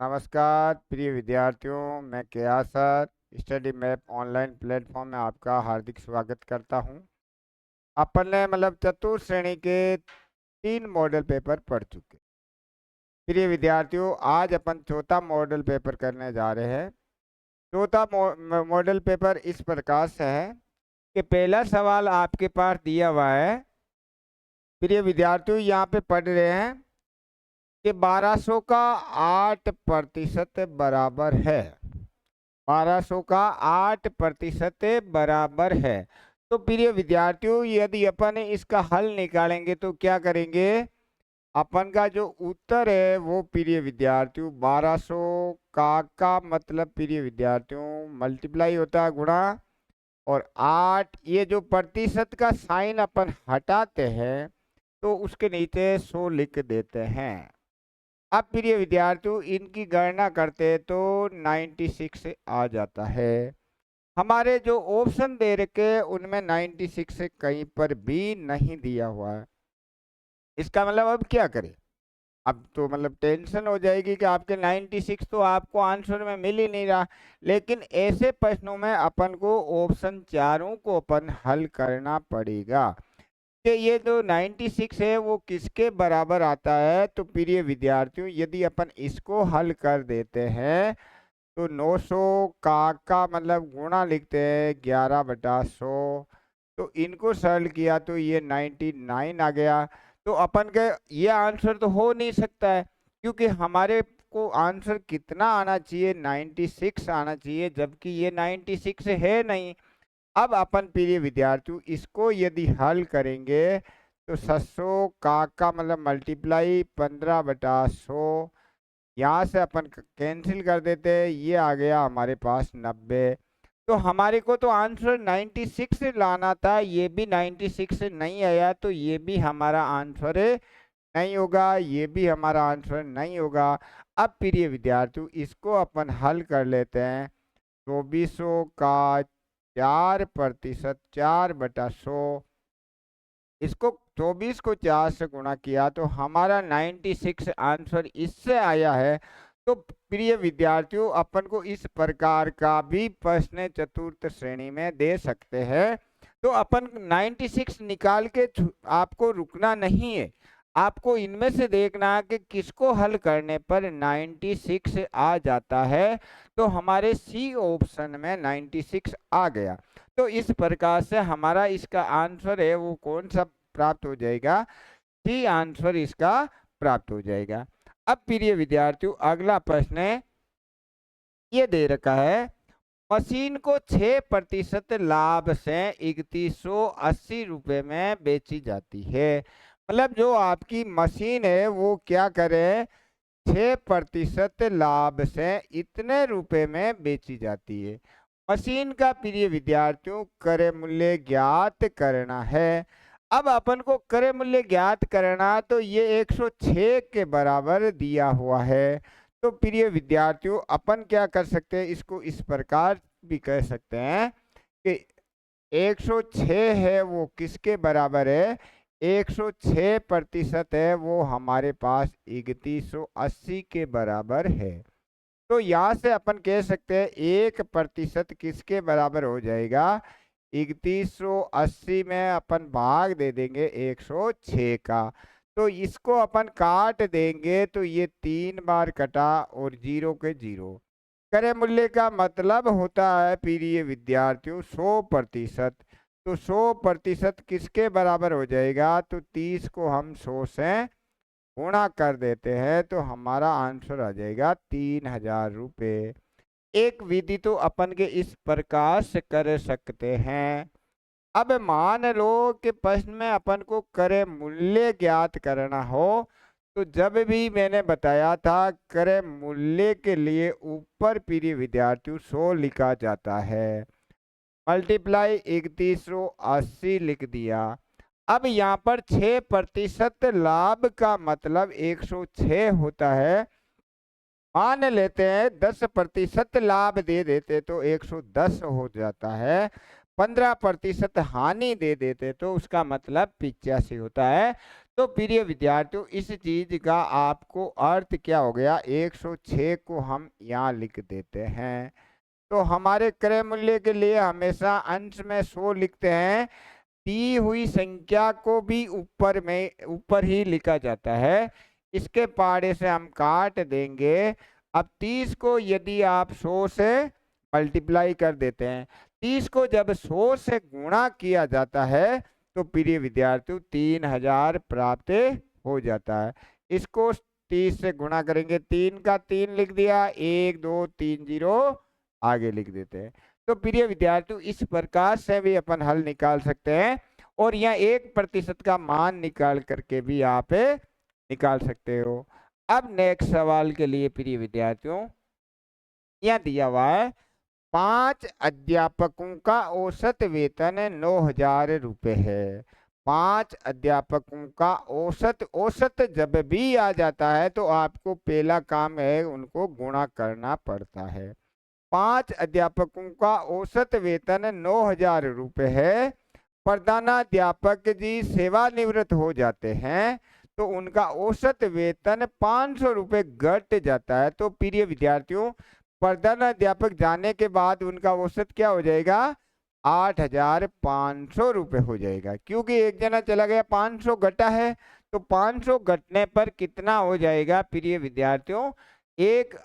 नमस्कार प्रिय विद्यार्थियों, मैं Keya sir study map online platform में आपका हार्दिक स्वागत करता हूं। अपन ने चतुर्थ श्रेणी के 3 मॉडल पेपर पढ़ चुके। प्रिय विद्यार्थियों, आज अपन चौथा मॉडल पेपर करने जा रहे हैं। चौथा मॉडल पेपर इस प्रकार से है कि पहला सवाल आपके पास दिया हुआ है। प्रिय विद्यार्थियों, यहाँ पे पढ़ रहे हैं कि 1200 का 8% बराबर है। 1200 का 8% बराबर है। तो प्रिय विद्यार्थियों, यदि अपन इसका हल निकालेंगे तो क्या करेंगे? अपन का जो उत्तर है वो प्रिय विद्यार्थियों 1200 का मतलब प्रिय विद्यार्थियों मल्टीप्लाई होता है, गुणा, और 8 ये जो प्रतिशत का साइन अपन हटाते हैं तो उसके नीचे 100 लिख देते हैं। अब प्रिय विद्यार्थियों इनकी गणना करते तो 96 आ जाता है। हमारे जो ऑप्शन दे रखे उनमें 96 से कहीं पर भी नहीं दिया हुआ है। इसका मतलब अब क्या करें? अब तो टेंशन हो जाएगी कि आपके 96 तो आपको आंसर में मिल ही नहीं रहा। लेकिन ऐसे प्रश्नों में अपन को ऑप्शन चारों को अपन हल करना पड़ेगा कि ये जो 96 है वो किसके बराबर आता है। तो प्रिय विद्यार्थियों, यदि अपन इसको हल कर देते हैं तो 900 का गुणा लिखते हैं 11/100। तो इनको सरल किया तो ये 99 आ गया। तो अपन के ये आंसर तो हो नहीं सकता है, क्योंकि हमारे को आंसर कितना आना चाहिए? 96 आना चाहिए, जबकि ये 96 है नहीं। अब अपन प्रिय विद्यार्थियों इसको यदि हल करेंगे तो 700 का मल्टीप्लाई 15/100, यहाँ से अपन कैंसिल कर देते हैं, ये आ गया हमारे पास 90। तो हमारे को तो आंसर 96 लाना था, ये भी 96 नहीं आया, तो ये भी हमारा आंसर नहीं होगा, ये भी हमारा आंसर नहीं होगा। अब प्रिय विद्यार्थियों इसको अपन हल कर लेते हैं। 2400 का 4%, 4/100, इसको 24 को 4 से गुणा किया तो हमारा 96 आंसर इससे आया है। तो प्रिय विद्यार्थियों अपन को इस प्रकार का भी प्रश्न चतुर्थ श्रेणी में दे सकते हैं। तो अपन 96 निकाल के आपको रुकना नहीं है, आपको इनमें से देखना है कि किसको हल करने पर 96 आ जाता है। तो हमारे सी ऑप्शन में 96 आ गया। तो इस प्रकार से हमारा इसका आंसर है वो कौन सा प्राप्त हो जाएगा? सी आंसर इसका प्राप्त हो जाएगा। अब प्रिय विद्यार्थियों अगला प्रश्न है, ये दे रखा है, मशीन को 6% लाभ से 3180 रुपए में बेची जाती है। मतलब जो आपकी मशीन है वो क्या करे? 6% लाभ से इतने रुपए में बेची जाती है। मशीन का प्रिय विद्यार्थियों क्रय मूल्य ज्ञात करना है। अब अपन को क्रय मूल्य ज्ञात करना, तो ये 106 के बराबर दिया हुआ है। तो प्रिय विद्यार्थियों अपन क्या कर सकते हैं? इसको इस प्रकार भी कह सकते हैं कि 106 है वो किसके बराबर है? 106% है वो हमारे पास 3180 के बराबर है। तो यहाँ से अपन कह सकते हैं 1% किसके बराबर हो जाएगा? 3180 में अपन भाग दे देंगे 106 का। तो इसको अपन काट देंगे तो ये 3 बार कटा और 0 के 0। क्रय मूल्य का मतलब होता है प्रिय विद्यार्थियों 100%। तो 100% किसके बराबर हो जाएगा? तो 30 को हम 100 से गुणा कर देते हैं तो हमारा आंसर आ जाएगा 3000 रुपये। एक विधि तो अपन के इस प्रकार से कर सकते हैं। अब मान लो कि प्रश्न में अपन को क्रय मूल्य ज्ञात करना हो, तो जब भी मैंने बताया था क्रय मूल्य के लिए ऊपर प्रिय विद्यार्थियों 100 लिखा जाता है, मल्टीप्लाई 3180 लिख दिया। अब यहाँ पर 6% लाभ का मतलब 106 होता है। मान लेते हैं 10% लाभ दे देते तो 110 हो जाता है। 15% हानि दे देते तो उसका मतलब 85 होता है। तो प्रिय विद्यार्थियों इस चीज का आपको अर्थ क्या हो गया, 106 को हम यहाँ लिख देते हैं। तो हमारे क्रय मूल्य के लिए हमेशा अंश में 100 लिखते हैं। दी हुई संख्या को भी ऊपर ही लिखा जाता है। इसके पाड़े से हम काट देंगे। अब 30 को यदि आप 100 से मल्टीप्लाई कर देते हैं, 30 को जब 100 से गुणा किया जाता है तो प्रिय विद्यार्थियों 3000 प्राप्त हो जाता है। इसको 30 से गुणा करेंगे, 3 का 3 लिख दिया, 1 2 3 0 आगे लिख देते हैं। तो प्रिय विद्यार्थियों इस प्रकार से भी अपन हल निकाल सकते हैं और यह 1% का मान निकाल करके भी आप निकाल सकते हो। अब नेक्स्ट सवाल के लिए प्रिय विद्यार्थियों यह दिया हुआ है, 5 अध्यापकों का औसत वेतन 9000 रुपये है। 5 अध्यापकों का औसत जब भी आ जाता है तो आपको पहला काम है उनको गुणा करना पड़ता है। 5 अध्यापकों का औसत वेतन 9000 रुपये है। प्रधानाध्यापक जी सेवानिवृत्त हो जाते हैं तो उनका औसत वेतन 500 रुपये घट जाता है। तो प्रिय विद्यार्थियों प्रधानाध्यापक जाने के बाद उनका औसत क्या हो जाएगा, 8500 रुपये हो जाएगा। क्योंकि एक जना चला गया, 500 घटा है, तो 500 घटने पर कितना हो जाएगा प्रिय विद्यार्थियों, एक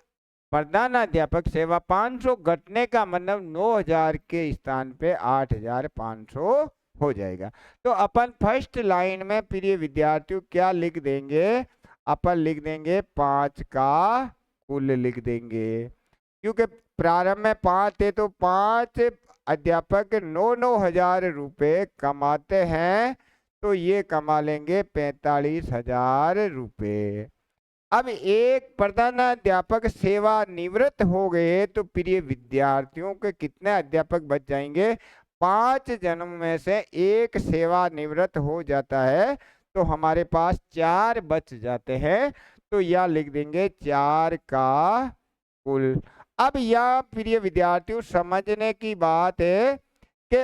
प्रधानाध्यापक सेवा 500 घटने का मतलब 9000 के स्थान पे 8500 हो जाएगा। तो अपन फर्स्ट लाइन में प्रिय विद्यार्थियों क्या लिख देंगे, अपन लिख देंगे 5 का कुल लिख देंगे। क्योंकि प्रारंभ में 5 थे तो 5 अध्यापक 9,000 रुपये कमाते हैं तो ये कमा लेंगे 45,000 रुपये। अब एक प्रधानाध्यापक सेवानिवृत्त हो गए तो प्रिय विद्यार्थियों के कितने अध्यापक बच जाएंगे, 5 जनों में से एक सेवानिवृत्त हो जाता है तो हमारे पास 4 बच जाते हैं। तो यह लिख देंगे 4 का कुल। अब यह प्रिय विद्यार्थियों समझने की बात है कि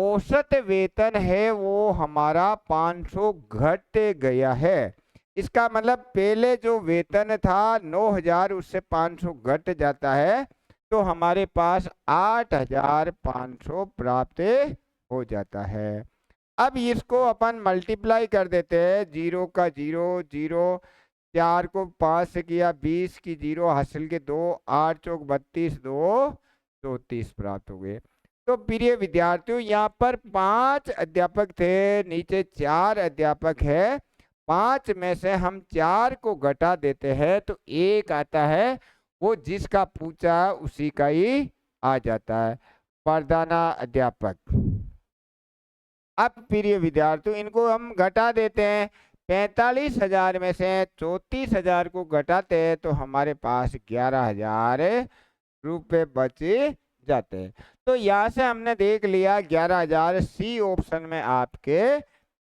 औसत वेतन है वो हमारा 500 घट गया है। इसका मतलब पहले जो वेतन था 9000 उससे 500 घट जाता है तो हमारे पास 8500 प्राप्त हो जाता है। अब इसको अपन मल्टीप्लाई कर देते हैं, 0 का 0 0, 4 को 5 से किया 20 की 0 हासिल के 2, 8 चौक 32, 2 34 प्राप्त हो गए। तो प्रिय विद्यार्थियों यहाँ पर 5 अध्यापक थे, नीचे 4 अध्यापक है। 5 में से हम 4 को घटा देते हैं तो 1 आता है, वो जिसका पूछा उसी का ही आ जाता है, प्रधानाध्यापक। अब प्रिय विद्यार्थियों इनको हम घटा देते हैं, 45,000 में से 34,000 को घटाते हैं तो हमारे पास 11,000 रुपये बच जाते हैं। तो यहाँ से हमने देख लिया 11,000 सी ऑप्शन में आपके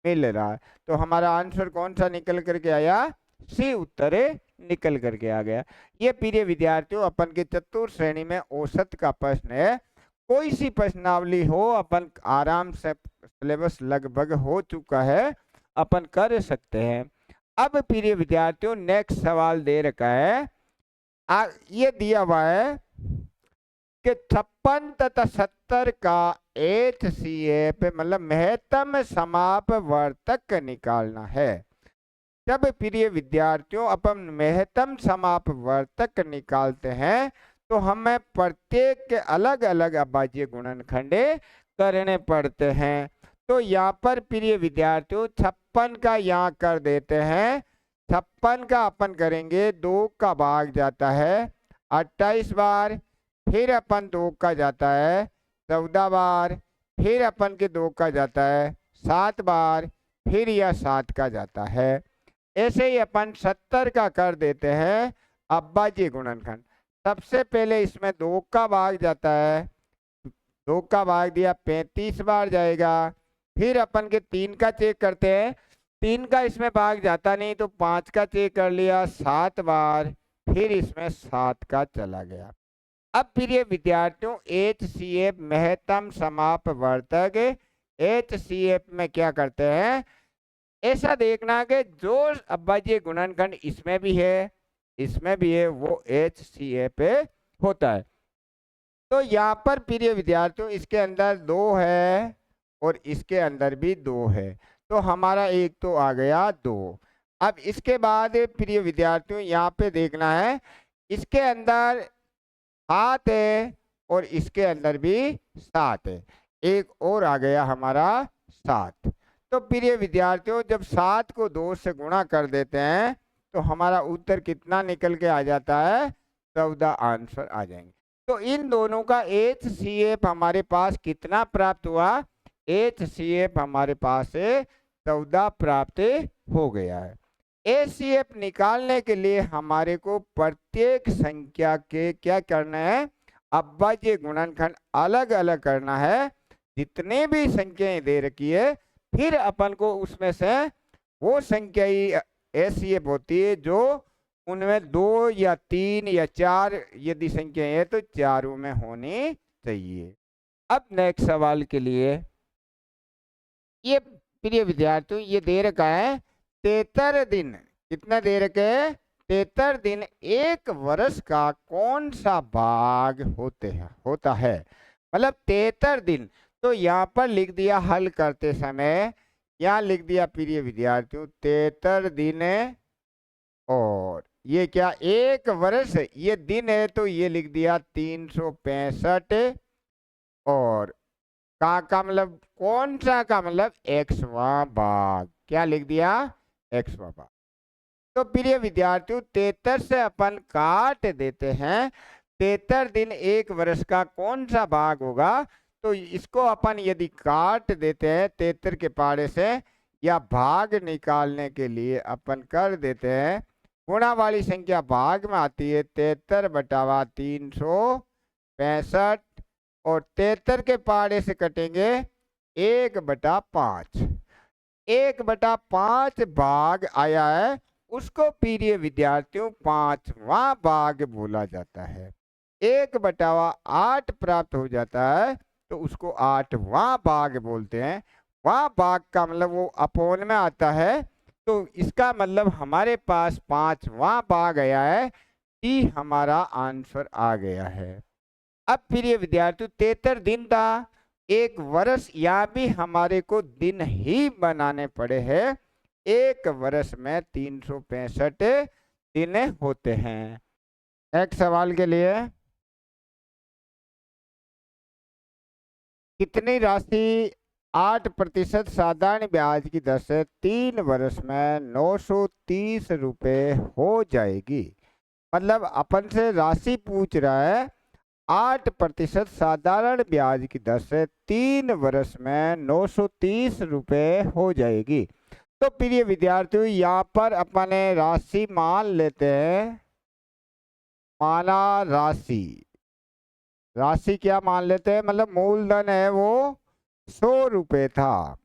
मिल रहा है। तो हमारा आंसर कौन सा निकल करके आया, सी उत्तर निकल करके आ गया। ये प्रिय विद्यार्थियों अपन के चतुर्थ श्रेणी में औसत का प्रश्न है। कोई सी प्रश्नावली हो अपन आराम से, सिलेबस लगभग हो चुका है, अपन कर सकते हैं। अब प्रिय विद्यार्थियों नेक्स्ट सवाल दे रखा है, ये दिया हुआ है कि 56 तथा 70 का HCF मतलब महत्तम समापवर्तक निकालना है। जब प्रिय विद्यार्थियों अपन महत्तम समापवर्तक निकालते हैं तो हमें प्रत्येक के अलग अलग अभाज्य गुणनखंड करने पड़ते हैं। तो यहाँ पर प्रिय विद्यार्थियों 56 का यहाँ कर देते हैं, 56 का अपन करेंगे 2 का भाग जाता है 28 बार, फिर अपन 2 का जाता है 14 बार, फिर अपन के 2 का जाता है 7 बार, फिर यह 7 का जाता है। ऐसे ही अपन 70 का कर देते हैं अभाज्य गुणनखंड। सबसे पहले इसमें 2 का भाग जाता है, 2 का भाग दिया 35 बार जाएगा, फिर अपन के 3 का चेक करते हैं, 3 का इसमें भाग जाता नहीं तो 5 का चेक कर लिया 7 बार, फिर इसमें 7 का चला गया। अब प्रिय विद्यार्थियों HCF महत्तम समापवर्तक, HCF में क्या करते हैं, ऐसा देखना कि जो अभाज्य गुणनखंड इसमें भी है, इसमें भी है, वो HCA पे होता है। तो यहाँ पर प्रिय विद्यार्थियों इसके अंदर 2 है और इसके अंदर भी 2 है, तो हमारा एक तो आ गया 2। अब इसके बाद प्रिय विद्यार्थियों यहाँ पे देखना है, इसके अंदर 7 है और इसके अंदर भी 7 है, एक और आ गया हमारा 7। तो प्रिय विद्यार्थियों जब 7 को 2 से गुणा कर देते हैं तो हमारा उत्तर कितना निकल के आ जाता है, 14 आंसर आ जाएंगे। तो इन दोनों का HCF हमारे पास कितना प्राप्त हुआ, HCF हमारे पास 14 प्राप्त हो गया है। HCF निकालने के लिए हमारे को प्रत्येक संख्या के क्या करना है, अभाज्य गुणनखंड अलग अलग करना है। जितने भी संख्याएं दे रखी है फिर अपन को उसमें से वो संख्या ही HCF होती है जो उनमें 2 या 3 या 4 यदि संख्या है तो चारों में होनी चाहिए। अब नेक्स्ट सवाल के लिए, ये प्रिय विद्यार्थियों ये दे रखा है 73 दिन, कितना दे रखे है, 73 दिन एक वर्ष का कौन सा भाग होता है, मतलब 73 दिन। तो यहाँ पर लिख दिया हल करते समय, यहाँ लिख दिया प्रिय विद्यार्थियों 73 दिन, और ये क्या एक वर्ष, ये दिन है तो ये लिख दिया 365, और का मतलब कौन सा का मतलब एक्सवां भाग, क्या लिख दिया एक्सवां भाग। तो प्रिय विद्यार्थियों 73 से अपन काट देते हैं, 73 दिन एक वर्ष का कौन सा भाग होगा, तो इसको अपन यदि काट देते हैं 73 के पाड़े से, या भाग निकालने के लिए अपन कर देते हैं, गुणा वाली संख्या भाग में आती है 73 बटावा 365, और 73 के पाड़े से कटेंगे 1/5, 1/5 भाग आया है, उसको प्रिय विद्यार्थियों 5वां भाग बोला जाता है। 1/8 प्राप्त हो जाता है तो उसको 8वां भाग बोलते हैं। वह भाग का मतलब वो अपोन में आता है, तो इसका मतलब हमारे पास 5वां भाग आया है, कि हमारा आंसर आ गया है। अब प्रिय विद्यार्थियों 73 दिन था, एक वर्ष, यहाँ भी हमारे को दिन ही बनाने पड़े हैं। एक वर्ष में 365 दिन होते हैं। एक सवाल के लिए, कितनी राशि 8% साधारण ब्याज की दर से 3 वर्ष में 930 रुपए हो जाएगी। मतलब अपन से राशि पूछ रहा है 8% साधारण ब्याज की दर से 3 वर्ष में 930 रुपए हो जाएगी। तो प्रिय विद्यार्थियों यहाँ पर अपने राशि मान लेते हैं, माना राशि क्या मान लेते हैं, मतलब मूलधन है वो 100 रुपये था।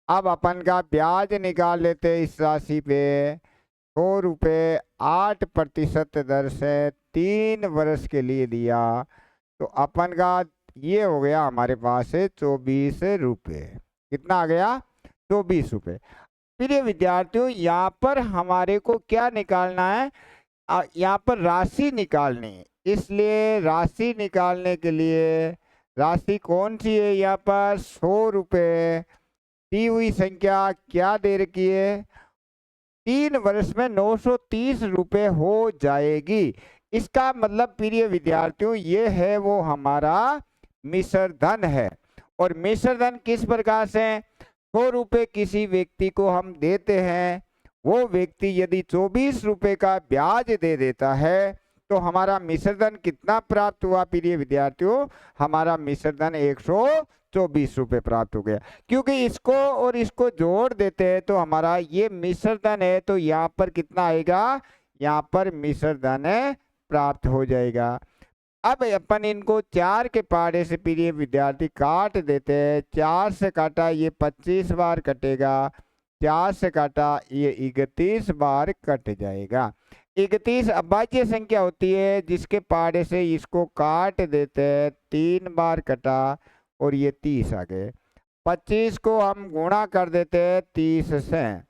अब अपन का ब्याज निकाल लेते हैं इस राशि पे, 100 रुपये 8% दर से 3 वर्ष के लिए दिया, तो अपन का ये हो गया हमारे पास 24 रुपये। कितना आ गया, 24 रुपये। प्रिय विद्यार्थियों यहाँ पर हमारे को क्या निकालना है, यहाँ पर राशि निकालनी है, इसलिए राशि निकालने के लिए राशि कौन सी है, यहाँ पर 100 रुपये, दी हुई संख्या क्या दे रखी है, 3 वर्ष में 930 रुपये हो जाएगी। इसका मतलब प्रिय विद्यार्थियों ये है वो हमारा मिश्र धन है। और मिश्र धन किस प्रकार से, 100 रुपये किसी व्यक्ति को हम देते हैं, वो व्यक्ति यदि 24 रुपये का ब्याज दे देता है तो हमारा मिश्र धन कितना प्राप्त हुआ प्रिय विद्यार्थियों, हमारा मिश्र धन 124 रुपये प्राप्त हो गया। क्योंकि इसको और इसको जोड़ देते हैं तो हमारा ये मिश्र धन है, तो यहाँ पर कितना आएगा, यहाँ पर मिश्र धन प्राप्त हो जाएगा। अब अपन इनको 4 के पाड़े से प्रिय विद्यार्थी काट देते हैं, 4 से काटा ये 25 बार कटेगा, 4 से काटा ये 31 बार कट जाएगा। 31 अभाज्य संख्या होती है जिसके पाड़े से इसको काट देते हैं, 3 बार कटा और ये 30 आ गए। 25 को हम गुणा कर देते हैं 30 से,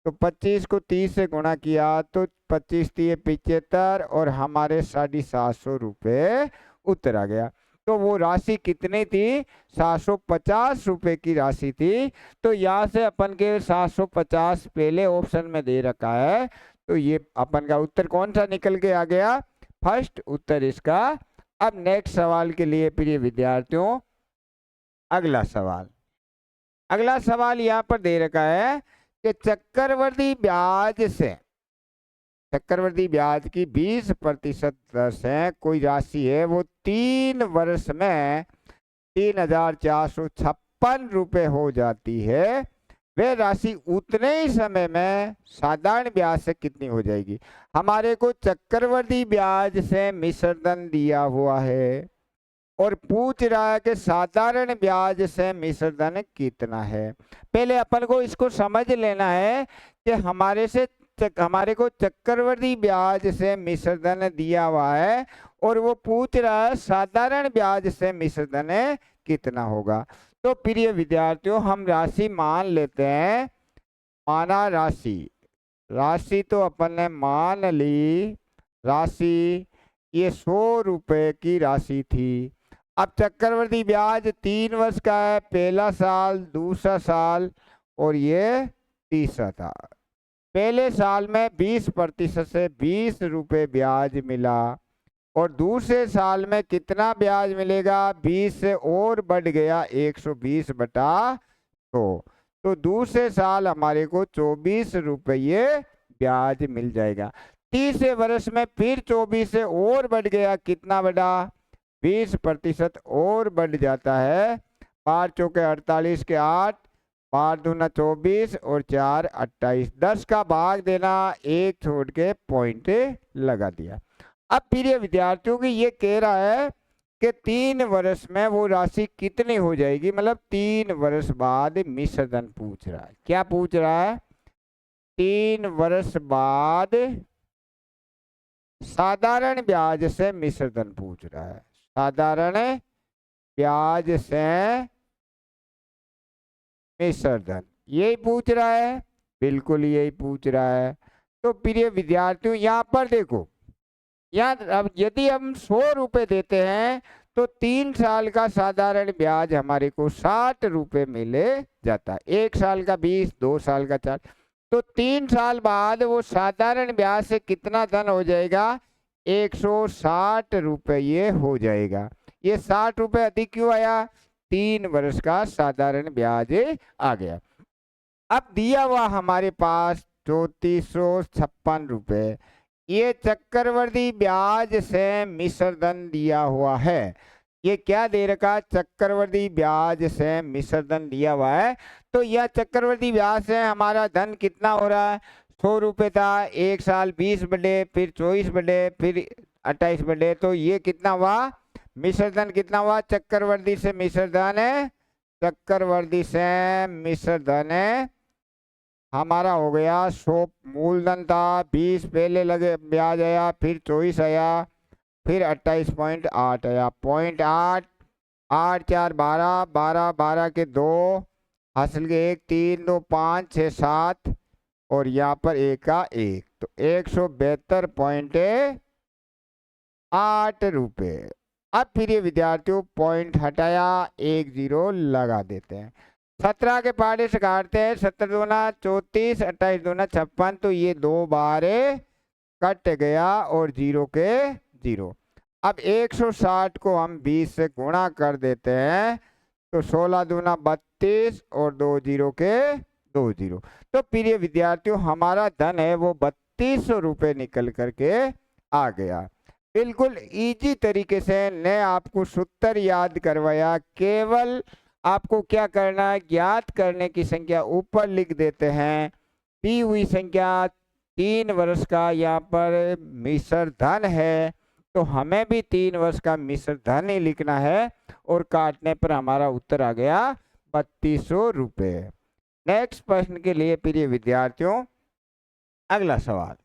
तो 25 को 30 से गुणा किया तो 25 3 75 और हमारे 750 रुपये उत्तर आ गया। तो वो राशि कितनी थी? 750 रुपये की राशि थी। तो यहाँ से अपन के 750 पहले ऑप्शन में दे रखा है, तो ये अपन का उत्तर कौन सा निकल के आ गया? फर्स्ट उत्तर इसका। अब नेक्स्ट सवाल के लिए प्रिय विद्यार्थियों, अगला सवाल यहाँ पर दे रखा है कि चक्रवृद्धि ब्याज की 20% दर से कोई राशि है, वो 3 वर्ष में 3,456 रुपये हो जाती है। वह राशि उतने ही समय में साधारण ब्याज से कितनी हो जाएगी? हमारे को चक्रवृद्धि ब्याज से मिश्र धन दिया हुआ है और पूछ रहा है कि साधारण ब्याज से मिश्र धन कितना है। पहले अपन को इसको समझ लेना है कि हमारे को चक्रवृद्धि ब्याज से मिश्र धन दिया हुआ है और वो पूछ रहा है साधारण ब्याज से मिश्र धन कितना होगा। तो प्रिय विद्यार्थियों, हम राशि मान लेते हैं। माना राशि तो अपन ने मान ली। राशि ये 100 रुपये की राशि थी। अब चक्रवृद्धि ब्याज 3 वर्ष का है, पहला साल, दूसरा साल और ये तीसरा था। पहले साल में 20% से 20 रुपये ब्याज मिला और दूसरे साल में कितना ब्याज मिलेगा? 20 से और बढ़ गया 120/100। तो दूसरे साल हमारे को 24 रुपये ब्याज मिल जाएगा। तीसरे वर्ष में फिर 24 से और बढ़ गया, कितना बढ़ा? 20% और बढ़ जाता है। 5 चौके 48 के 8, 5 दूना 24 और 4 28। 10 का भाग देना, 1 छोड़ के पॉइंट लगा दिया। अब प्रिय विद्यार्थियों की ये कह रहा है कि 3 वर्ष में वो राशि कितनी हो जाएगी, मतलब 3 वर्ष बाद मिश्र धन पूछ रहा है। क्या पूछ रहा है? 3 वर्ष बाद साधारण ब्याज से मिश्र धन पूछ रहा है। साधारण ब्याज से मिश्र धन यही पूछ रहा है, बिल्कुल यही पूछ रहा है। तो प्रिय विद्यार्थियों, यहाँ पर देखो, यहाँ अब यदि हम 100 रुपये देते हैं तो 3 साल का साधारण ब्याज हमारे को 60 रुपये मिले जाता है। 1 साल का 20, 2 साल का 4। तो 3 साल बाद वो साधारण ब्याज से कितना धन हो जाएगा? 160 रुपये हो जाएगा। ये 60 रुपये अधिक क्यों आया? 3 वर्ष का साधारण ब्याज आ गया। अब दिया हुआ हमारे पास 3456 रुपये, ये चक्रवृद्धि ब्याज से मिश्र धन दिया हुआ है। ये क्या दे रखा? चक्रवृद्धि ब्याज से मिश्र धन दिया हुआ है। तो यह चक्रवृद्धि ब्याज से हमारा धन कितना हो रहा है? 100 रुपये था, 1 साल 20 बढ़े, फिर 24 बढ़े, फिर 28 बढ़े। तो ये कितना हुआ? मिश्र धन कितना हुआ? चक्रवृद्धि से मिश्र धन है, चक्रवृद्धि से मिश्र धन है हमारा हो गया 100। मूलधन था 20, पहले लगे ब्याज आया, फिर 24 आया, फिर 28.8 आया। 0.8, 8 4 12, 12 12 के 2, हासिल के 1, 3 2 5 6 7 और यहाँ पर 1 का 1, तो 172.8 रुपये। अब फिर ये विद्यार्थियों पॉइंट हटाया, 1 0 लगा देते हैं। 17 के पहाड़े से काटते हैं। 17 दूना 34, 28 दूना 56। तो ये 2 बार कट गया और 0 के 0। अब 160 को हम 20 से गुणा कर देते हैं, तो 16 दूना 32 और 2 0 के 2 0। तो प्रिय विद्यार्थियों, हमारा धन है वो 3200 रुपये निकल करके आ गया। बिल्कुल इजी तरीके से ने आपको सूत्र याद करवाया। केवल आपको क्या करना है, ज्ञात करने की संख्या ऊपर लिख देते हैं। दी हुई संख्या 3 वर्ष का यहाँ पर मिश्र धन है, तो हमें भी 3 वर्ष का मिश्र धन ही लिखना है और काटने पर हमारा उत्तर आ गया 3200 रुपये। नेक्स्ट प्रश्न के लिए प्रिय विद्यार्थियों, अगला सवाल।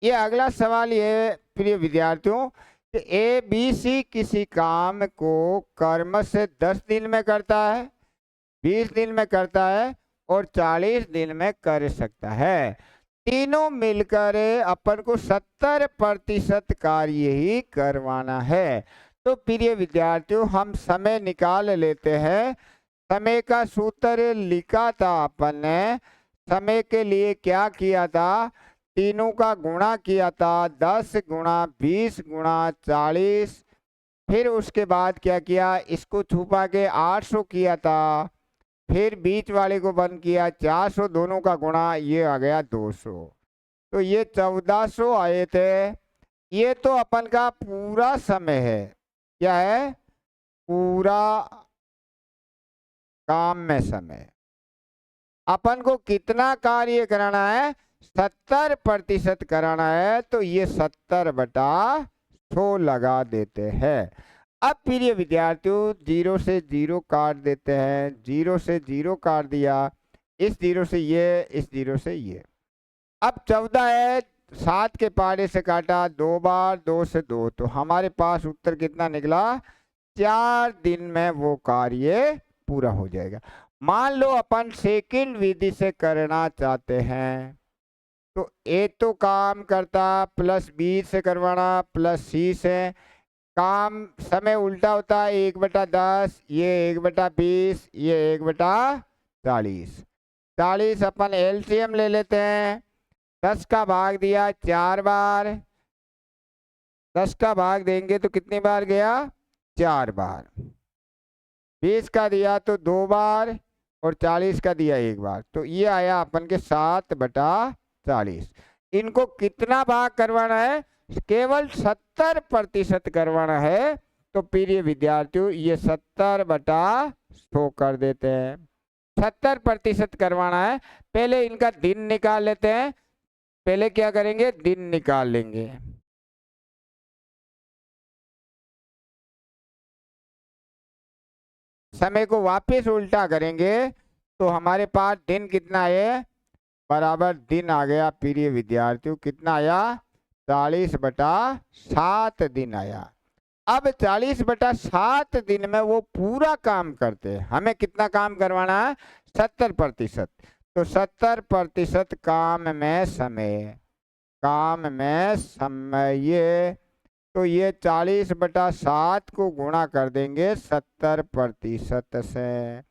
ये अगला सवाल ये प्रिय विद्यार्थियों कि ABC किसी काम को कर्म से 10 दिन में करता है, 20 दिन में करता है और 40 दिन में कर सकता है। तीनों मिलकर अपन को 70% कार्य ही करवाना है। तो प्रिय विद्यार्थियों, हम समय निकाल लेते हैं। समय का सूत्र लिखा था अपन ने। समय के लिए क्या किया था, तीनों का गुणा किया था, 10 गुणा 20 गुणा 40। फिर उसके बाद क्या किया, इसको छुपा के 800 किया था। फिर बीच वाले को बंद किया 400, दोनों का गुणा, ये आ गया 200। तो ये 1400 आए थे। ये तो अपन का पूरा समय है। क्या है, पूरा काम में समय। अपन को कितना कार्य कराना है, 70% कराना है। तो ये 70/100 लगा देते हैं। अब प्रिय विद्यार्थियों, 0 से 0 काट देते हैं। 0 से 0 काट दिया, इस 0 से ये, इस 0 से ये। अब 14 है, 7 के पारे से काटा 2 बार, 2 से 2, तो हमारे पास उत्तर कितना निकला, 4 दिन में वो कार्य पूरा हो जाएगा। मान लो अपन सेकंड विधि से करना चाहते हैं, तो ए तो काम करता प्लस बी से करवाना प्लस सी से, काम समय उल्टा होता है, 1/10, ये 1/20, ये 1/40। 40 अपन एलसीएम ले लेते हैं। 10 का भाग दिया 4 बार, 10 का भाग देंगे तो कितनी बार गया, 4 बार। 20 का दिया तो 2 बार, और 40 का दिया 1 बार। तो ये आया अपन के 7/40। इनको कितना भाग करवाना है, केवल 70% करवाना है। तो प्रिय विद्यार्थियों, ये 70/100 कर देते हैं। 70% करवाना है। पहले इनका दिन निकाल लेते हैं। पहले क्या करेंगे, दिन निकाल लेंगे। समय को वापस उल्टा करेंगे तो हमारे पास दिन कितना है, बराबर दिन आ गया प्रिय विद्यार्थियों, कितना आया, 40/7 दिन आया। अब 40/7 दिन में वो पूरा काम करते हैं। हमें कितना काम करवाना है, 70%। तो 70% काम में समय, काम में समय। तो ये 40/7 को गुणा कर देंगे 70% से।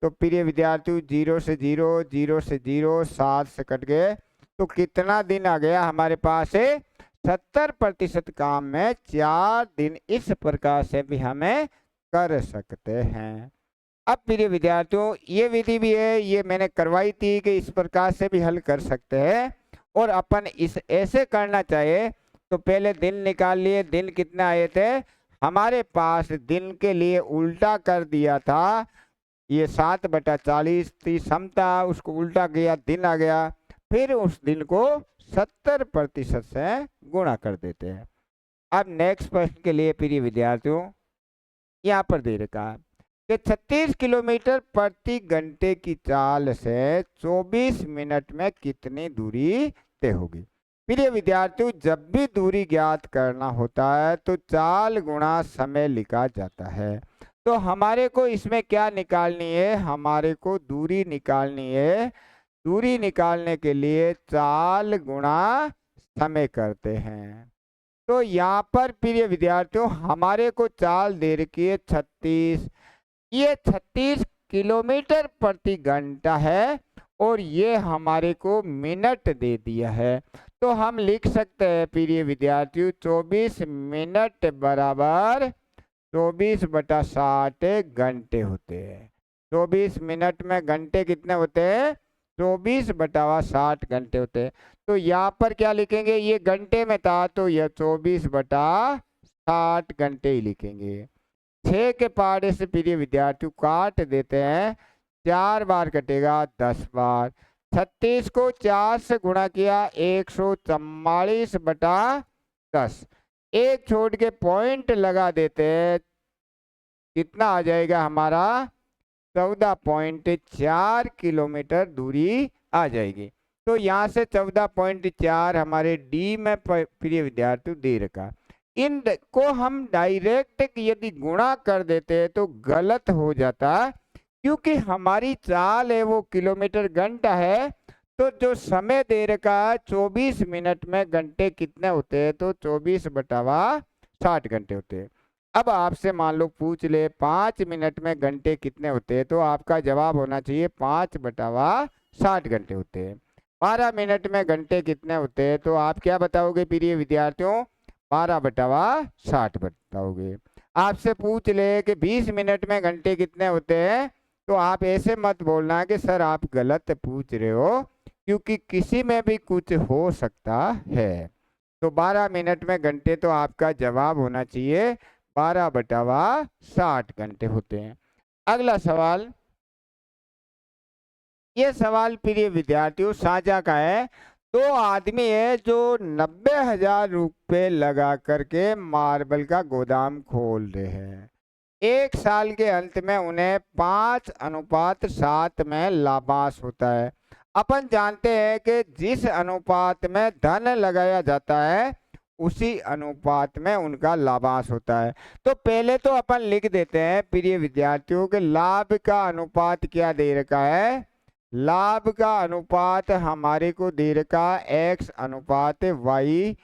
तो प्रिय विद्यार्थियों, 0 से 0, 0 से 0, 7 से कट गए। तो कितना दिन आ गया हमारे पास है, 70% काम में 4 दिन इस प्रकार से भी हमें कर सकते हैं। अब प्रिय विद्यार्थियों, ये विधि भी है, ये मैंने करवाई थी कि इस प्रकार से भी हल कर सकते हैं। और अपन इस ऐसे करना चाहे तो पहले दिन निकाल लिए। दिन कितना आए थे, हमारे पास दिन के लिए उल्टा कर दिया था। ये 7/40 थी समता, उसको उल्टा किया, दिन आ गया। फिर उस दिन को 70% से गुणा कर देते हैं। अब नेक्स्ट प्रश्न के लिए प्रिय विद्यार्थियों, यहाँ पर दे रखा है कि 36 किलोमीटर प्रति घंटे की चाल से 24 मिनट में कितनी दूरी तय होगी। प्रिय विद्यार्थियों, जब भी दूरी ज्ञात करना होता है तो चाल गुणा समय लिखा जाता है। तो हमारे को इसमें क्या निकालनी है, हमारे को दूरी निकालनी है। दूरी निकालने के लिए चाल गुणा समय करते हैं। तो यहाँ पर प्रिय विद्यार्थियों, हमारे को चाल दे रखी है 36। ये 36 किलोमीटर प्रति घंटा है और ये हमारे को मिनट दे दिया है। तो हम लिख सकते हैं प्रिय विद्यार्थियों, 24 मिनट बराबर 24/60 घंटे होते हैं। 24 मिनट में घंटे कितने होते हैं, 24/60 घंटे होते हैं। तो यहाँ पर क्या लिखेंगे, ये घंटे में था तो यह 24/60 घंटे ही लिखेंगे। 6 के पहाड़े से प्रिय विद्यार्थियों काट देते हैं, 4 बार कटेगा 10 बार। 36 को 4 से गुणा किया, 144/10। एक छोड़ के पॉइंट लगा देते हैं, कितना आ जाएगा हमारा, 14.4 किलोमीटर दूरी आ जाएगी। तो यहाँ से 14.4 हमारे डी में प्रिय विद्यार्थी दे रखा। इन को हम डायरेक्ट यदि गुणा कर देते हैं तो गलत हो जाता, क्योंकि हमारी चाल है वो किलोमीटर घंटा है, तो जो समय दे रखा है 24 मिनट में घंटे कितने होते हैं, तो 24/60 घंटे होते हैं। अब आपसे मान लो पूछ ले 5 मिनट में घंटे कितने होते हैं, तो आपका जवाब होना चाहिए 5/60 घंटे होते हैं। 12 मिनट में घंटे कितने होते हैं, तो आप क्या बताओगे प्रिय विद्यार्थियों, 12/60 बताओगे। आपसे पूछ ले कि 20 मिनट में घंटे कितने होते हैं, तो आप ऐसे मत बोलना कि सर आप गलत पूछ रहे हो, क्योंकि किसी में भी कुछ हो सकता है। तो 12 मिनट में घंटे तो आपका जवाब होना चाहिए 12/60 घंटे होते हैं। अगला सवाल, ये सवाल प्रिय विद्यार्थियों साझा का है। दो आदमी है जो 90,000 रुपये लगा करके मार्बल का गोदाम खोल रहे हैं। 1 साल के अंत में उन्हें 5:7 में लाभांश होता है। अपन जानते हैं कि जिस अनुपात में धन लगाया जाता है उसी अनुपात में उनका लाभांश होता है। तो पहले तो अपन लिख देते हैं प्रिय विद्यार्थियों के लाभ का अनुपात क्या दे रखा है। लाभ का अनुपात हमारे को दे रखा x/y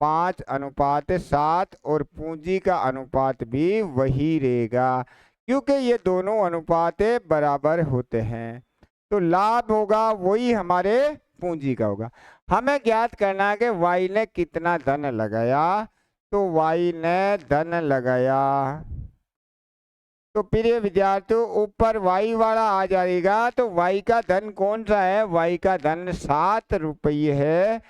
5:7 और पूंजी का अनुपात भी वही रहेगा, क्योंकि ये दोनों अनुपात बराबर होते हैं। तो लाभ होगा वही हमारे पूंजी का होगा। हमें ज्ञात करना है कि y ने कितना धन लगाया। तो y ने धन लगाया, तो प्रिय विद्यार्थियों ऊपर y वाला आ जाएगा। तो y का धन कौन सा है, y का धन 7 रुपये है,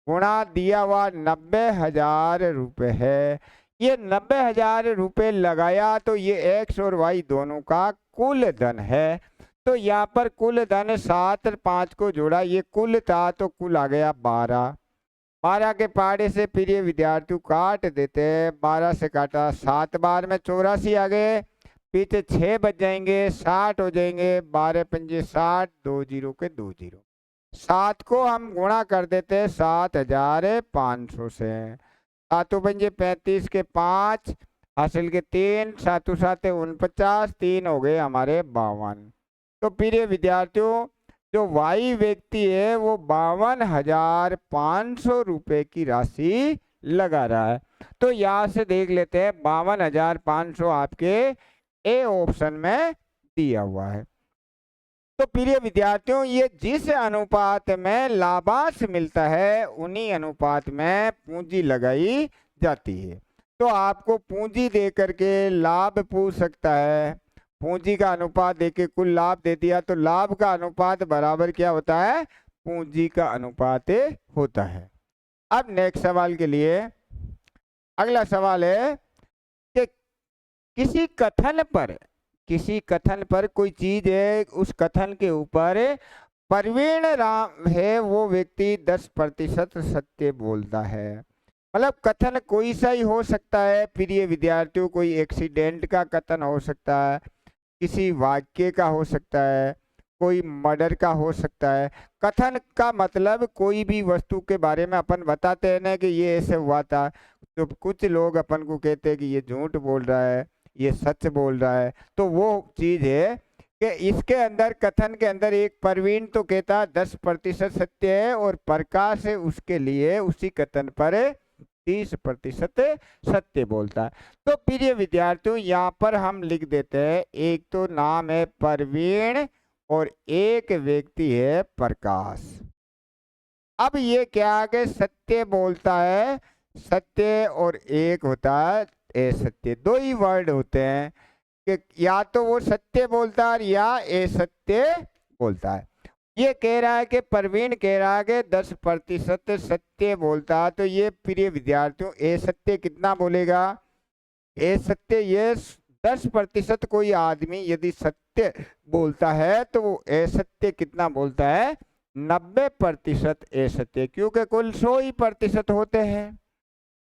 गुणा दिया हुआ 90,000 रुपये है। ये 90,000 रुपये लगाया, तो ये x और y दोनों का कुल धन है। तो यहाँ पर कुल धन 7 और 5 को जोड़ा, ये कुल था, तो कुल आ गया 12। 12 के पहाड़े से प्रिय विद्यार्थियों काट देते हैं। 12 से काटा 7 बार में 84 आ गए, पीछे 6 बच जाएंगे, 60 हो जाएंगे। 12×5 60, 2 0 के 2 0। 7 को हम गुणा कर देते हैं 7,500 से। 7×5 35 के 5, हासिल के 3, 7×7 49, 3 हो गए हमारे 52। तो प्रिय विद्यार्थियों जो वाई व्यक्ति है वो 52,500 रुपये की राशि लगा रहा है। तो यहाँ से देख लेते हैं 52,500 आपके ए ऑप्शन में दिया हुआ है। तो प्रिय विद्यार्थियों ये जिस अनुपात में लाभांश मिलता है उन्हीं अनुपात में पूंजी लगाई जाती है। तो आपको पूंजी दे करके लाभ पूछ सकता है। पूंजी का अनुपात देके कुल लाभ दे दिया, तो लाभ का अनुपात बराबर क्या होता है, पूंजी का अनुपात होता है। अब नेक्स्ट सवाल के लिए अगला सवाल है कि किसी कथन पर कोई चीज है, उस कथन के ऊपर प्रवीण राम है वो व्यक्ति 10% सत्य बोलता है। मतलब कथन कोई सा ही हो सकता है प्रिय विद्यार्थियों, कोई एक्सीडेंट का कथन हो सकता है, किसी वाक्य का हो सकता है, कोई मर्डर का हो सकता है। कथन का मतलब कोई भी वस्तु के बारे में अपन बताते हैं ना कि ये ऐसे हुआ था, तो कुछ लोग अपन को कहते हैं कि ये झूठ बोल रहा है, ये सच बोल रहा है। तो वो चीज है कि इसके अंदर कथन के अंदर एक प्रवीण तो कहता 10% सत्य है, और प्रकाश है उसके लिए उसी कथन पर 30% सत्य बोलता है। तो प्रिय विद्यार्थियों यहाँ पर हम लिख देते हैं, एक तो नाम है प्रवीण और एक व्यक्ति है प्रकाश। अब ये क्या आगे सत्य बोलता है, सत्य और एक होता है असत्य, दो ही वर्ड होते हैं कि या तो वो सत्य बोलता है या असत्य बोलता है। ये कह रहा है कि प्रवीण कह रहा है कि 10% सत्य बोलता है, तो ये प्रिय विद्यार्थियों असत्य कितना बोलेगा, असत्य ये 10% कोई आदमी यदि सत्य बोलता है तो वो असत्य कितना बोलता है, 90% असत्य, क्योंकि कुल 100 ही प्रतिशत होते हैं।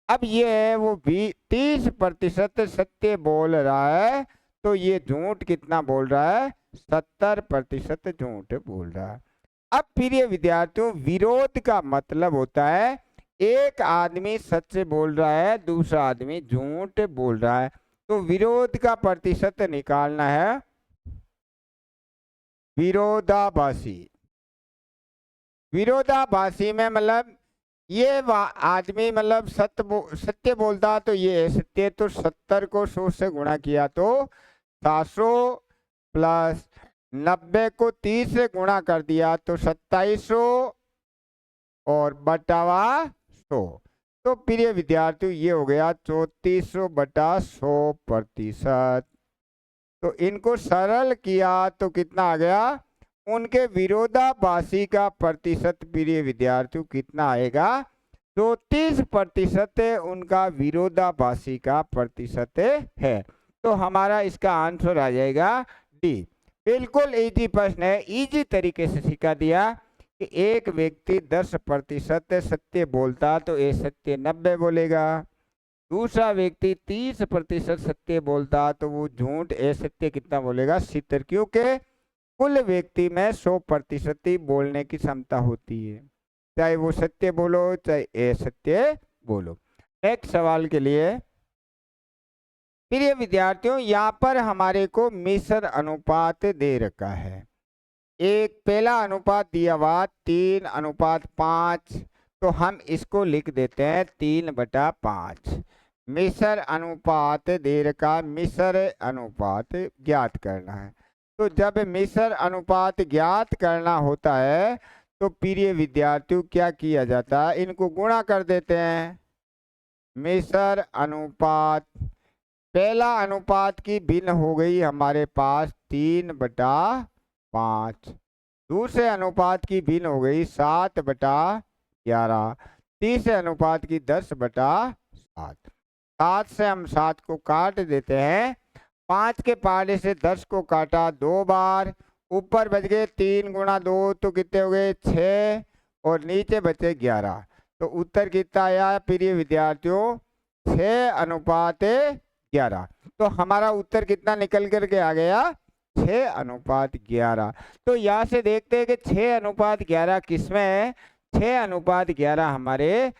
अब ये है वो भी 30% सत्य बोल रहा है, तो ये झूठ कितना बोल रहा है, 70% झूठ बोल रहा है। अब प्रिय विद्यार्थियों विरोध का मतलब होता है एक आदमी सच बोल रहा है, दूसरा आदमी झूठ बोल रहा है, तो विरोध का प्रतिशत निकालना है। विरोधाभासी। विरोधाभासी में मतलब ये आदमी मतलब सत्य बोलता तो ये सत्य, तो 70 को 100 से गुणा किया तो 700 प्लस 90 को 30 से गुणा कर दिया तो 2700 और बटावा 100। तो प्रिय विद्यार्थियों ये हो गया 3400 बटा 100%। तो इनको सरल किया तो कितना आ गया, उनके विरोधाभासी का प्रतिशत प्रिय विद्यार्थियों कितना आएगा, 34% उनका विरोधाभासी का प्रतिशत है। तो हमारा इसका आंसर आ जाएगा डी। बिल्कुल इजी प्रश्न है, इजी तरीके से सिखा दिया कि एक व्यक्ति 10% सत्य बोलता तो ये सत्य 90 बोलेगा, दूसरा व्यक्ति 30% सत्य बोलता तो वो झूठ असत्य कितना बोलेगा, 70। क्योंकि कुल व्यक्ति में 100% ही बोलने की क्षमता होती है, चाहे वो सत्य बोलो चाहे असत्य बोलो। नेक्स्ट सवाल के लिए प्रिय विद्यार्थियों, यहाँ पर हमारे को मिश्र अनुपात दे रखा है। एक पहला अनुपात दिया हुआ 3:5, तो हम इसको लिख देते हैं 3/5। मिश्र अनुपात दे रखा, मिश्र अनुपात ज्ञात करना है। तो जब मिश्र अनुपात ज्ञात करना होता है तो प्रिय विद्यार्थियों क्या किया जाता है, इनको गुणा कर देते हैं। मिश्र अनुपात, पहला अनुपात की भिन्न हो गई हमारे पास 3/5, दूसरे अनुपात की भिन्न हो गई 7/11, तीसरे अनुपात की 10/7। 7 से हम 7 को काट देते हैं, 5 के पहाड़े से 10 को काटा 2 बार, ऊपर बच गए 3 × 2 तो कितने हो गए 6 और नीचे बचे 11। तो उत्तर कितना आया प्रिय विद्यार्थियों, 6:11। तो हमारा उत्तर कितना निकल करके आ गया, 6:11। तो यहाँ से देखते हैं कि 6:11 किसमें है, 6:11 हमारे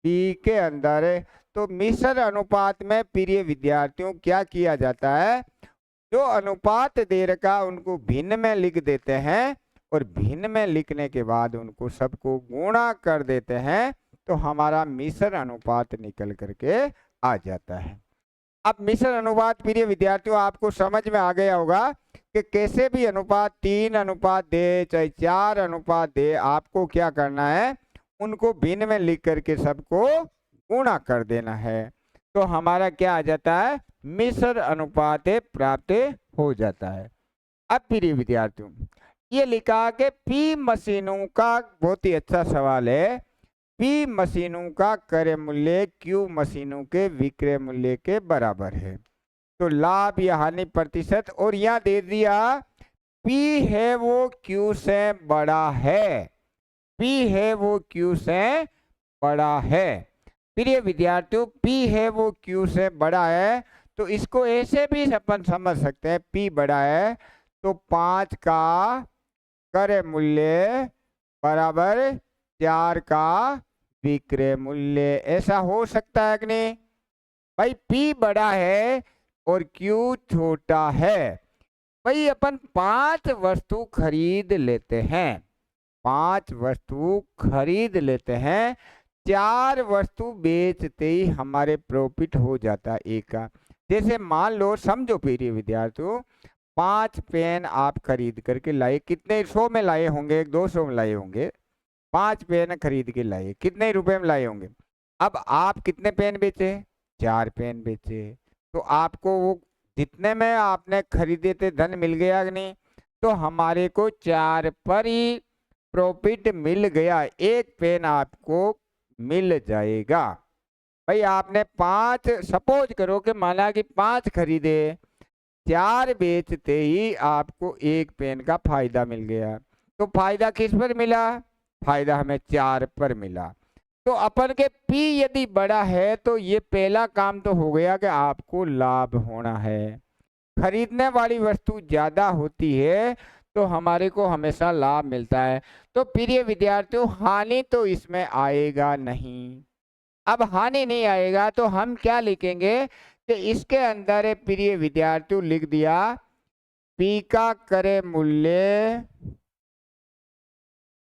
बी के अंदर है। तो मिश्र अनुपात में प्रिय विद्यार्थियों क्या किया जाता है, जो अनुपात दे रखा उनको भिन्न में लिख देते हैं और भिन्न में लिखने के बाद उनको सबको गुणा कर देते हैं, तो हमारा मिश्र अनुपात निकल करके आ जाता है। अब मिश्र अनुपात प्रिय विद्यार्थियों आपको समझ में आ गया होगा कि कैसे भी अनुपात 3 अनुपात दे चाहे 4 अनुपात दे, आपको क्या करना है, उनको भिन्न में लिख करके सबको गुणा कर देना है। तो हमारा क्या आ जाता है, मिश्र अनुपात प्राप्त हो जाता है। अब प्रिय विद्यार्थियों ये लिखा कि पी मशीनों का, बहुत ही अच्छा सवाल है, पी मशीनों का क्रय मूल्य क्यू मशीनों के विक्रय मूल्य के बराबर है। तो लाभ या हानि प्रतिशत, और यहाँ दे दिया पी है वो क्यू से बड़ा है, पी है वो क्यू से बड़ा है। प्रिय विद्यार्थियों पी है वो क्यू से बड़ा है, तो इसको ऐसे भी अपन समझ सकते हैं, पी बड़ा है तो 5 का क्रय मूल्य बराबर 4 का विक्रय मूल्य, ऐसा हो सकता है कि नहीं भाई। पी बड़ा है और क्यू छोटा है, भाई अपन 5 वस्तु खरीद लेते हैं, 5 वस्तु खरीद लेते हैं, 4 वस्तु बेचते ही हमारे प्रॉफिट हो जाता है एक का। जैसे मान लो, समझो प्रिय विद्यार्थियों 5 पेन आप खरीद करके लाए, कितने 100 में लाए होंगे, 200 में लाए होंगे, 5 पेन खरीद के लाए, कितने रुपए में लाए होंगे। अब आप कितने पेन बेचे, 4 पेन बेचे, तो आपको वो जितने में आपने खरीदे थे धन मिल गया कि नहीं। तो हमारे को 4 पर ही प्रॉफिट मिल गया, एक पेन आपको मिल जाएगा। भाई आपने 5, सपोज करो कि माना कि 5 खरीदे, 4 बेचते ही आपको एक पेन का फायदा मिल गया। तो फायदा किस पर मिला, फायदा हमें 4 पर मिला। तो अपन के पी यदि बड़ा है तो ये पहला काम तो हो गया कि आपको लाभ होना है। खरीदने वाली वस्तु ज्यादा होती है तो हमारे को हमेशा लाभ मिलता है। तो प्रिय विद्यार्थियों हानि तो इसमें आएगा नहीं। अब हानि नहीं आएगा तो हम क्या लिखेंगे कि इसके अंदर प्रिय विद्यार्थियों लिख दिया P का क्रय मूल्य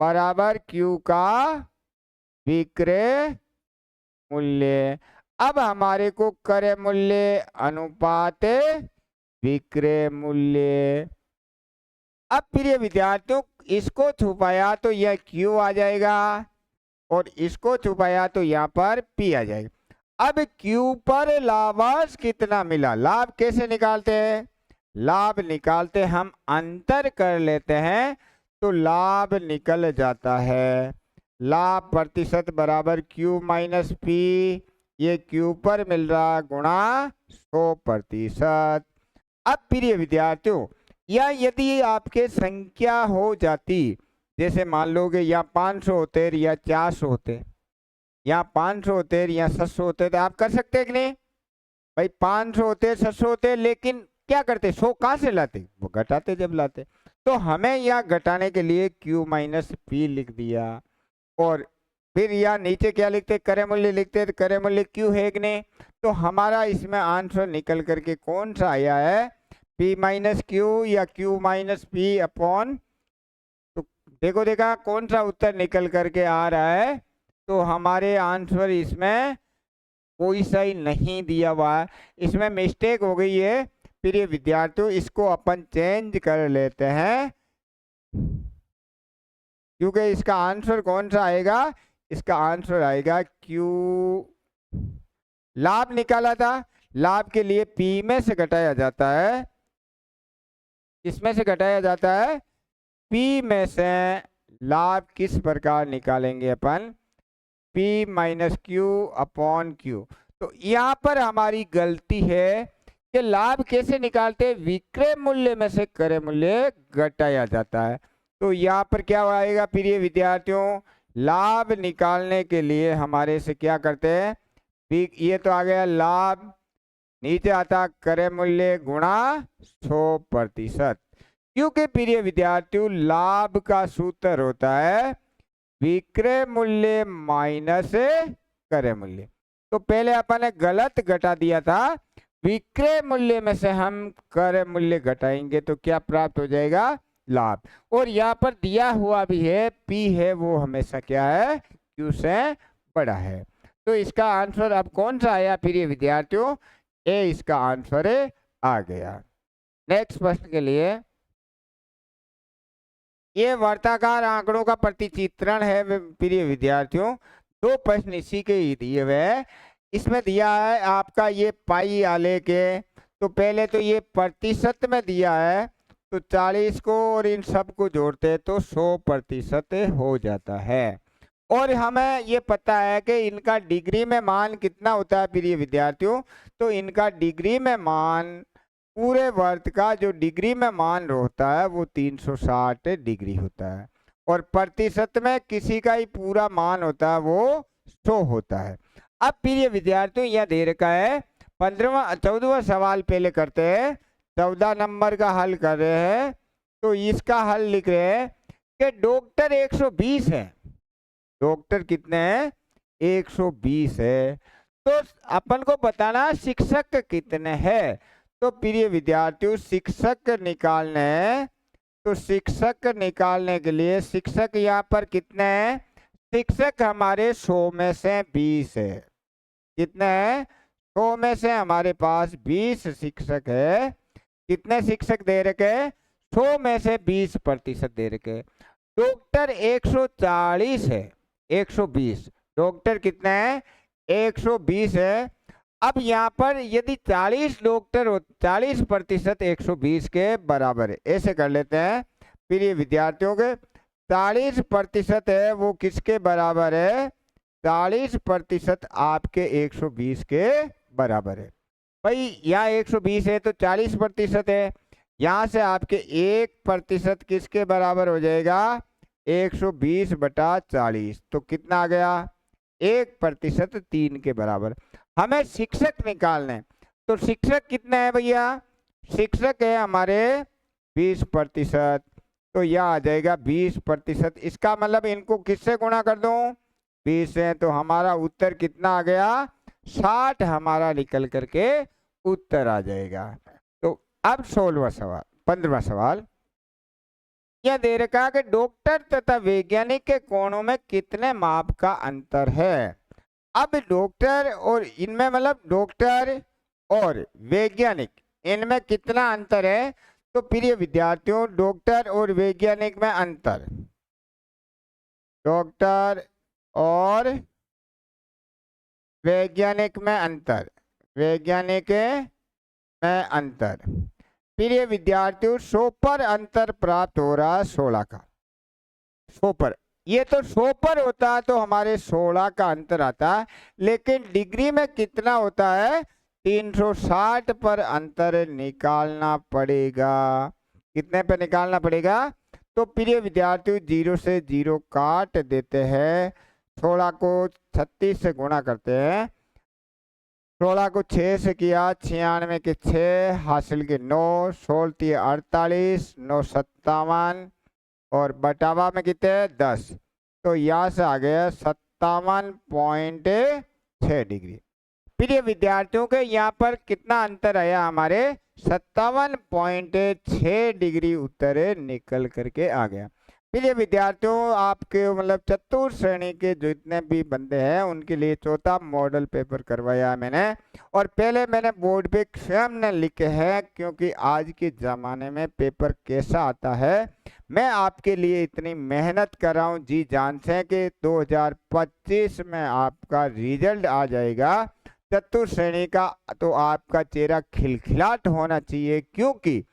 बराबर Q का विक्रय मूल्य। अब हमारे को क्रय मूल्य अनुपात विक्रय मूल्य। अब प्रिय विद्यार्थियों, इसको छुपाया तो यह Q आ जाएगा और इसको छुपाया तो यहाँ पर P आ जाएगा। अब Q पर लाभांश कितना मिला, लाभ कैसे निकालते हैं? लाभ निकालते हम अंतर कर लेते हैं तो लाभ निकल जाता है। लाभ प्रतिशत बराबर Q माइनस P, ये Q पर मिल रहा गुणा 100%। अब प्रिय विद्यार्थियों, या यदि आपके संख्या हो जाती, जैसे मान लोगे या 500 होते या 400 होते, या 500 होते या 700 होते, तो आप कर सकते कि नहीं भाई? 500 होते 700 होते, लेकिन क्या करते, 100 कहाँ से लाते? वो घटाते जब लाते। तो हमें यह घटाने के लिए Q माइनस P लिख दिया और फिर यहाँ नीचे क्या लिखते, क्रय मूल्य लिखते, तो क्रय मूल्य Q है कि नहीं? तो हमारा इसमें आंसर निकल करके कौन सा आया है, P माइनस Q या Q माइनस P अपॉन, तो देखो देखा कौन सा उत्तर निकल करके आ रहा है। तो हमारे आंसर इसमें कोई सही नहीं दिया हुआ है, इसमें मिस्टेक हो गई है। प्रिय विद्यार्थियों, इसको अपन चेंज कर लेते हैं, क्योंकि इसका आंसर कौन सा आएगा, इसका आंसर आएगा Q। लाभ निकाला था, लाभ के लिए P में से घटाया जाता है, इसमें से घटाया जाता है P में से। लाभ किस प्रकार निकालेंगे अपन, P minus Q upon Q। तो यहाँ पर हमारी गलती है कि लाभ कैसे निकालते, विक्रय मूल्य में से क्रय मूल्य घटाया जाता है। तो यहाँ पर क्या आएगा प्रिय विद्यार्थियों, लाभ निकालने के लिए हमारे से क्या करते हैं, ये तो आ गया लाभ, नीचे आता क्रय मूल्य गुणा 100%। क्योंकि प्रिय विद्यार्थियों, लाभ का सूत्र होता है विक्रय मूल्य माइनस क्रय मूल्य। तो पहले अपन ने गलत घटा दिया था, विक्रय मूल्य में से हम क्रय मूल्य घटाएंगे तो क्या प्राप्त हो जाएगा, लाभ। और यहाँ पर दिया हुआ भी है P है वो हमेशा क्या है, Q से बड़ा है। तो इसका आंसर अब कौन सा आया प्रिय विद्यार्थियों, ए इसका आंसर आ गया। नेक्स्ट प्रश्न के लिए, ये वर्ताकार आंकड़ों का प्रतिचित्रण है प्रिय विद्यार्थियों। दो प्रश्न इसी के ही दिए हुए हैं। इसमें दिया है आपका ये पाई आले के, तो पहले तो ये प्रतिशत में दिया है, तो 40 को और इन सब को जोड़ते हैं तो 100% हो जाता है। और हमें ये पता है कि इनका डिग्री में मान कितना होता है प्रिय विद्यार्थियों, तो इनका डिग्री में मान, पूरे वर्त का जो डिग्री में मान होता है वो 360 डिग्री होता है, और प्रतिशत में किसी का ही पूरा मान होता है वो 100 होता है। अब प्रिय विद्यार्थियों, यह दे रखा है 14वां सवाल पहले करते हैं, 14 नंबर का हल कर रहे हैं। तो इसका हल लिख रहे हैं कि डॉक्टर 120 है, डॉक्टर कितने हैं, 120 है। तो अपन को बताना शिक्षक कितने हैं। तो प्रिय विद्यार्थियों, शिक्षक निकालने, तो शिक्षक निकालने के लिए शिक्षक यहाँ पर कितने हैं, शिक्षक हमारे 100 में से 20 है। कितने हैं, 100 में से हमारे पास 20 शिक्षक है। कितने शिक्षक दे रखे, 100 में से 20% दे रखे। डॉक्टर 140 है, 120, डॉक्टर कितने हैं, 120 है। अब यहाँ पर यदि 40 डॉक्टर हो, 40% 120 के बराबर है, ऐसे कर लेते हैं प्रिय विद्यार्थियों के। 40% है वो किसके बराबर है, 40% आपके 120 के बराबर है। भाई यहाँ 120 है तो 40% है, यहाँ से आपके 1% किसके बराबर हो जाएगा, 120/40, तो कितना आ गया, 1% 3 के बराबर। हमें शिक्षक निकालने, तो शिक्षक कितने हैं भैया, शिक्षक है हमारे 20%, तो यह आ जाएगा 20%। इसका मतलब इनको किससे गुणा कर दूं, 20 है, तो हमारा उत्तर कितना आ गया, 60 हमारा निकल करके उत्तर आ जाएगा। तो अब 16वां सवाल, 15वां सवाल यह दे रखा है कि डॉक्टर तथा वैज्ञानिक के कोणों में कितने माप का अंतर है। अब डॉक्टर और इनमें मतलब डॉक्टर और वैज्ञानिक इनमें कितना अंतर है। तो प्रिय विद्यार्थियों डॉक्टर और वैज्ञानिक में अंतर, डॉक्टर और वैज्ञानिक में अंतर, वैज्ञानिक में अंतर। प्रिय विद्यार्थियों 100 पर अंतर प्राप्त हो रहा है 16 का, 100 पर। ये तो 100 पर होता है तो हमारे 16 का अंतर आता है, लेकिन डिग्री में कितना होता है 360 पर अंतर निकालना पड़ेगा। कितने पर निकालना पड़ेगा। तो प्रिय विद्यार्थियों 0 से 0 काट देते हैं, 16 को 36 से गुणा करते हैं, 16 को 6 से किया 96 के 6 हासिल के 9, 16 3 48, 9 57 और बटावा में कितने 10। तो यहाँ से आ गया 57.6 डिग्री। प्रिय विद्यार्थियों के यहाँ पर कितना अंतर आया हमारे 57.6 डिग्री उत्तर निकल करके आ गया। प्रिय विद्यार्थियों आपके मतलब चतुर्थ श्रेणी के जितने भी बंदे हैं उनके लिए चौथा मॉडल पेपर करवाया मैंने, और पहले मैंने बोर्ड पे स्वयं ने लिखे हैं क्योंकि आज के ज़माने में पेपर कैसा आता है। मैं आपके लिए इतनी मेहनत कर रहा हूँ जी जान से कि 2025 में आपका रिजल्ट आ जाएगा चतुर्थ श्रेणी का, तो आपका चेहरा खिलखिलाट होना चाहिए क्योंकि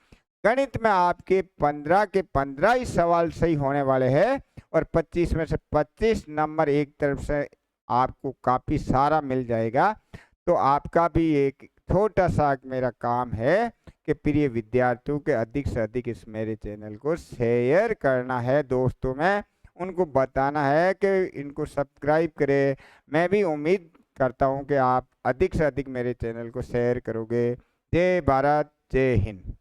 गणित में आपके 15 के 15 ही सवाल सही होने वाले हैं और 25 में से 25 नंबर एक तरफ से आपको काफ़ी सारा मिल जाएगा। तो आपका भी एक छोटा सा मेरा काम है कि प्रिय विद्यार्थियों के अधिक से अधिक इस मेरे चैनल को शेयर करना है, दोस्तों में उनको बताना है कि इनको सब्सक्राइब करें। मैं भी उम्मीद करता हूं कि आप अधिक से अधिक मेरे चैनल को शेयर करोगे। जय भारत, जय हिंद।